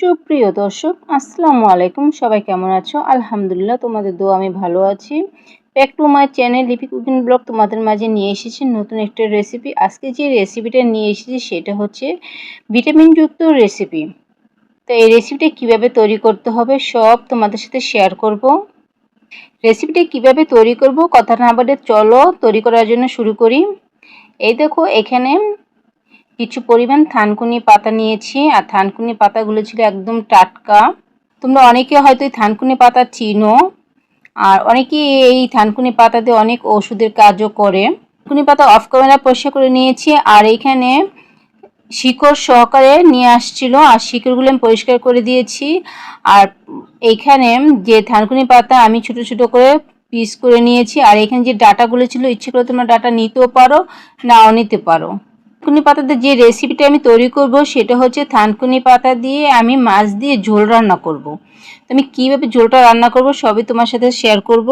সুপ্রিয় দর্শক আসসালামু আলাইকুম। সবাই কেমন আছো? আলহামদুলিল্লাহ, তোমাদের দোয়া আমি ভালো আছি। ব্যাক টু মাই চ্যানেল লিপি কুকিং ব্লগ তোমাদের মাঝে নিয়ে এসেছি নতুন একটা রেসিপি। আজকে যে রেসিপিটা নিয়ে এসেছি সেটা হচ্ছে ভিটামিনযুক্ত রেসিপি। তো এই রেসিপিটা কিভাবে তৈরি করতে হবে সব তোমাদের সাথে শেয়ার করব। রেসিপিটা কিভাবে তৈরি করব কথা না বলে চলো তৈরি করার জন্য শুরু করি। এই দেখো, এখানে কিছু পরিমাণ থানকুনি পাতা নিয়েছি, আর থানকুনি পাতাগুলো ছিল একদম টাটকা। তোমরা অনেকে হয়তো এই থানকুনি পাতা চিনো, আর অনেকে এই থানকুনি পাতা দিয়ে অনেক ওষুধের কাজও করে। থানকুনি পাতা অফ ক্যামেরা পরিষ্কার করে নিয়েছি, আর এইখানে শিকড় সহকারে নিয়ে আসছিল, আর শিকড়গুলো আমি পরিষ্কার করে দিয়েছি। আর এইখানে যে থানকুনি পাতা আমি ছোট ছোট করে পিস করে নিয়েছি, আর এখানে যে ডাটাগুলো ছিল ইচ্ছে করে তোমরা ডাটা নিতেও পারো, নাও নিতে পারো। থানকুনি পাতা দিয়ে যে রেসিপিটা আমি তৈরি করব সেটা হচ্ছে থানকুনি পাতা দিয়ে আমি মাছ দিয়ে ঝোল রান্না করব। তো আমি কীভাবে ঝোলটা রান্না করব সবই তোমার সাথে শেয়ার করব।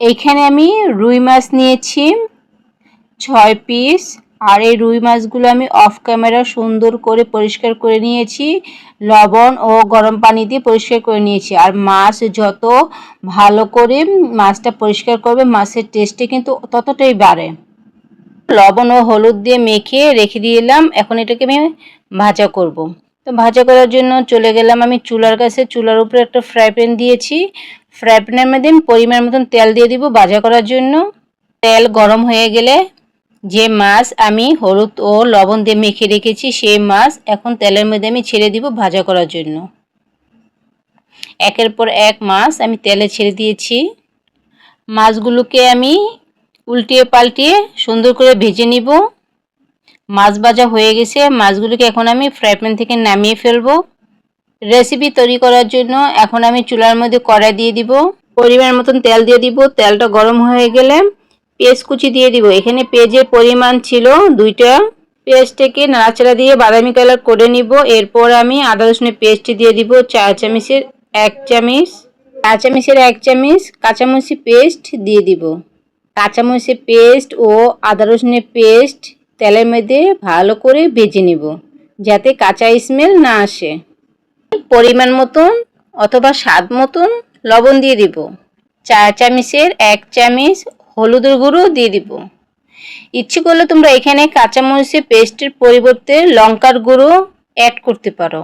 এইখানে আমি রুই মাছ নিয়েছি 6 পিস, আর এই রুই মাছগুলো আমি অফ ক্যামেরা সুন্দর করে পরিষ্কার করে নিয়েছি, লবণ ও গরম পানি দিয়ে পরিষ্কার করে নিয়েছি। আর মাছ যত ভালো করে মাছটা পরিষ্কার করবে মাছের টেস্টে কিন্তু ততটাই বাড়ে। লবণ ও হলুদ দিয়ে মেখে রেখে দিলাম, এখন এটাকে আমি ভাজা করব। তো ভাজা করার জন্য চলে গেলাম আমি চুলার কাছে। চুলার উপরে একটা ফ্রাই প্যান দিয়েছি, ফ্রাই প্যানের মধ্যে পরিমাণ মতন তেল দিয়ে দিব ভাজা করার জন্য। তেল গরম হয়ে গেলে যে মাছ আমি হলুদ ও লবণ দিয়ে মেখে রেখেছি সেই মাছ এখন তেলের মধ্যে আমি ছেড়ে দিব ভাজা করার জন্য। একের পর এক মাছ আমি তেলে ছেড়ে দিয়েছি। মাছগুলোকে আমি উল্টিয়ে পাল্টিয়ে সুন্দর করে ভেজে নিব। মাছ ভাজা হয়ে গেছে, মাছগুলোকে এখন আমি ফ্রাই প্যান থেকে নামিয়ে ফেলবো। রেসিপি তৈরি করার জন্য এখন আমি চুলার মধ্যে কড়াই দিয়ে দিব, পরিমাণ মতন তেল দিয়ে দিব। তেলটা গরম হয়ে গেলে পেঁয়াজ কুচি দিয়ে দিব। এখানে পেঁয়াজের পরিমাণ ছিল 2টা। পেঁয়াজটাকে নাড়াচাড়া দিয়ে বাদামি কালার করে নিব। এরপর আমি আদা রসুনের পেস্ট দিয়ে দিব 4 চামচের 1 চামচ, 4 চামচের 1 চামচ কাঁচামরিচের পেস্ট দিয়ে দিব। কাঁচামরিচের পেস্ট ও আদা রসুনের পেস্ট তেলের মধ্যে ভালো করে ভেজে নিব যাতে কাঁচা স্মেল না আসে। পরিমাণ মতন অথবা স্বাদ মতন লবণ দিয়ে দিব। 4 চামচের 1 চামচ হলুদের গুঁড়ো দিয়ে দিব। ইচ্ছে করলে তোমরা এখানে কাঁচামরিচের পেস্টের পরিবর্তে লঙ্কার গুঁড়ো অ্যাড করতে পারো।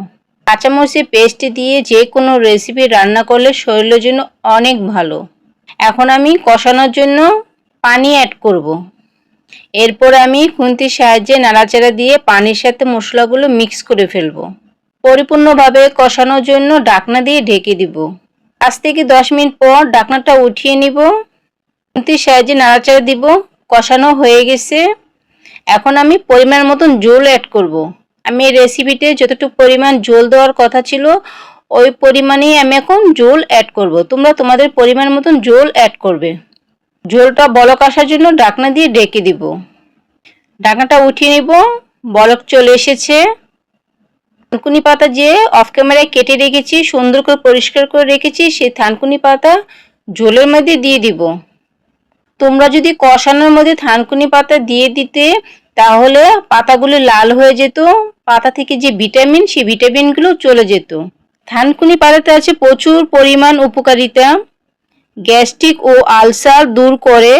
কাঁচামরিচের পেস্ট দিয়ে যে কোনো রেসিপি রান্না করলে শরীরের জন্য অনেক ভালো। এখন আমি কষানোর জন্য পানি অ্যাড করব। এরপর আমি খুন্তির সাহায্যে নাড়াচাড়া দিয়ে পানির সাথে মশলাগুলো মিক্স করে ফেলবো। পরিপূর্ণভাবে কষানোর জন্য ঢাকনা দিয়ে ঢেকে দিব। 5 থেকে 10 মিনিট পর ঢাকনাটা উঠিয়ে নিব। খুন্তির সাহায্যে নাড়াচাড়া দিব। কষানো হয়ে গেছে, এখন আমি পরিমাণ মতন ঝোল অ্যাড করব। আমি এই রেসিপিতে যতটুকু পরিমাণ ঝোল দেওয়ার কথা ছিল ওই পরিমাণেই আমি এখন ঝোল অ্যাড করব। তোমরা তোমাদের পরিমাণ মতন ঝোল অ্যাড করবে। ঝোলটা বলক আসার জন্য ঢাকনা দিয়ে ঢেকে দিব। ঢাকনাটা উঠিয়ে নিব। বলক চলে এসেছে। থানকুনি পাতা যে অফ ক্যামেরায় কেটে রেখেছি, সুন্দর করে পরিষ্কার করে রেখেছি, সেই থানকুনি পাতা ঝোলের মধ্যে দিয়ে দিব। তোমরা যদি কষানোর মধ্যে থানকুনি পাতা দিয়ে দিতে তাহলে পাতাগুলো লাল হয়ে যেত, পাতা থেকে যে ভিটামিন সেই ভিটামিনগুলো চলে যেত। থানকুনি পাতাতে আছে প্রচুর পরিমাণ উপকারিতা। গ্যাস্ট্রিক ও আলসার দূর করে,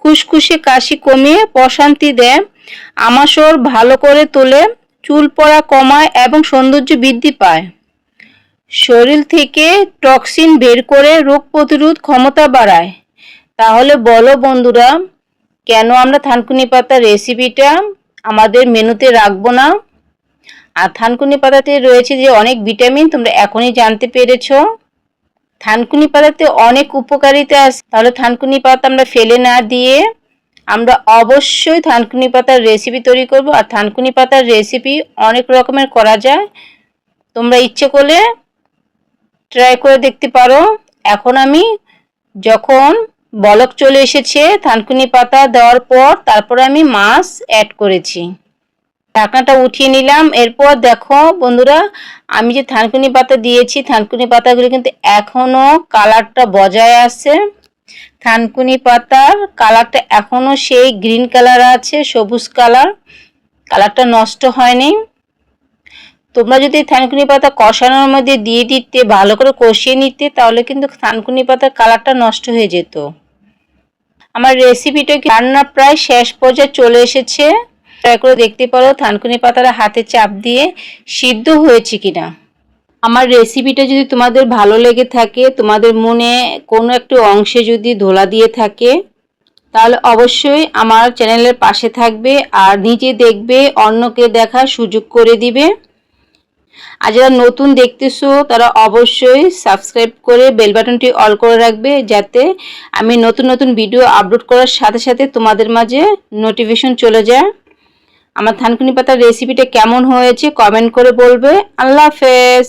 খুসখুসে কাশি কমিয়ে প্রশান্তি দেয়, আমাশয় ভালো করে তোলে, চুল পড়া কমায় এবং সৌন্দর্য বৃদ্ধি পায়, শরীর থেকে টক্সিন বের করে রোগ প্রতিরোধ ক্ষমতা বাড়ায়। তাহলে বলো বন্ধুরা, কেন আমরা থানকুনি পাতার রেসিপিটা আমাদের মেনুতে রাখবো না? আর থানকুনি পাতাতে রয়েছে যে অনেক ভিটামিন, তোমরা এখনই জানতে পেরেছো। থানকুনি পাতাতে অনেক উপকারিতা আছে, তাহলে থানকুনি পাতা আমরা ফেলে না দিয়ে আমরা অবশ্যই থানকুনি পাতার রেসিপি তৈরি করব। আর থানকুনি পাতার রেসিপি অনেক রকমের করা যায়, তোমরা ইচ্ছে করলে ট্রাই করে দেখতে পারো। এখন আমি যখন বলক চলে এসেছে থানকুনি পাতা দেওয়ার পর তারপর আমি মাছ অ্যাড করেছি। ঢাকনাটা উঠিয়ে নিলাম। এরপর দেখো বন্ধুরা, আমি যে থানকুনি পাতা দিয়েছি থানকুনি পাতাগুলো কিন্তু এখনও কালারটা বজায় আছে। থানকুনি পাতার কালারটা এখনও সেই গ্রিন কালার আছে, সবুজ কালার, কালারটা নষ্ট হয়নি। তোমরা যদি থানকুনি পাতা কষানোর মধ্যে দিয়ে দিতে, ভালো করে কষিয়ে নিতে, তাহলে কিন্তু থানকুনি পাতার কালারটা নষ্ট হয়ে যেত। আমার রেসিপিটা রান্না প্রায় শেষ পর্যায়ে চলে এসেছে। ট্রাই করে দেখতে পারো থানকুনি পাতাটা হাতে চাপ দিয়ে সিদ্ধ হয়েছে কিনা। আমার রেসিপিটা যদি তোমাদের ভালো লেগে থাকে, তোমাদের মনে কোনো একটু অংশে যদি ধোলা দিয়ে থাকে, তাহলে অবশ্যই আমার চ্যানেলের পাশে থাকবে আর নিজে দেখবে, অন্যকে দেখার সুযোগ করে দিবে। আর যারা নতুন দেখতেছো তারা অবশ্যই সাবস্ক্রাইব করে বেল বাটনটি অল করে রাখবে, যাতে আমি নতুন নতুন ভিডিও আপলোড করার সাথে সাথে তোমাদের মাঝে নোটিফিকেশন চলে যায়। আমার থানকুনি পাতার রেসিপিটা কেমন হয়েছে কমেন্ট করে বলবে। আল্লাহ হাফেজ।